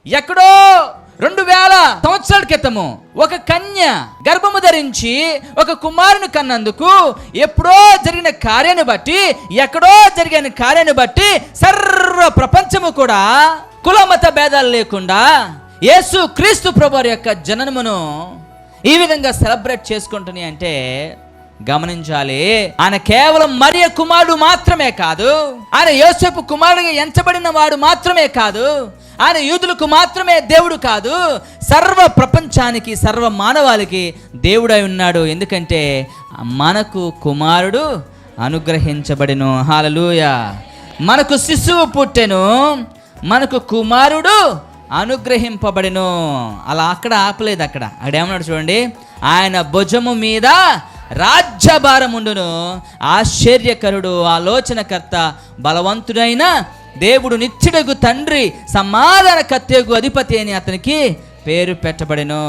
ఎక్కడో 2000 సంవత్సరాల క్రితము ఒక కన్య గర్భము ధరించి ఒక కుమారుని కన్నందుకు ఎప్పుడో జరిగిన కార్యాన్ని బట్టి, ఎక్కడో జరిగిన కార్యాన్ని బట్టి సర్వ ప్రపంచము కూడా కులమత భేదాలు లేకుండా యేసు క్రీస్తు ప్రభువారి యొక్క జననమును ఈ విధంగా సెలబ్రేట్ చేసుకుంటున్నాయి అంటే గమనించాలి. ఆయన కేవలం మరియ కుమారుడు మాత్రమే కాదు, ఆయన యోసేపు కుమారుడిగా ఎంచబడిన వాడు మాత్రమే కాదు, ఆయన యూదులకు మాత్రమే దేవుడు కాదు, సర్వ ప్రపంచానికి, సర్వ మానవాళికి దేవుడై ఉన్నాడు. ఎందుకంటే మనకు కుమారుడు అనుగ్రహించబడెను. హల్లెలూయా. మనకు శిశువు పుట్టెను, మనకు కుమారుడు అనుగ్రహింపబడెను. అలా అక్కడ ఆపలేదు. అక్కడ ఏమన్నాడు చూడండి, ఆయన భుజము మీద రాజ్యభారముండును, ఆశ్చర్యకరుడు, ఆలోచనకర్త, బలవంతుడైన దేవుడు, నిత్యుడగు తండ్రి, సమాధానకర్తయగు అధిపతి అని అతనికి పేరు పెట్టబడెను.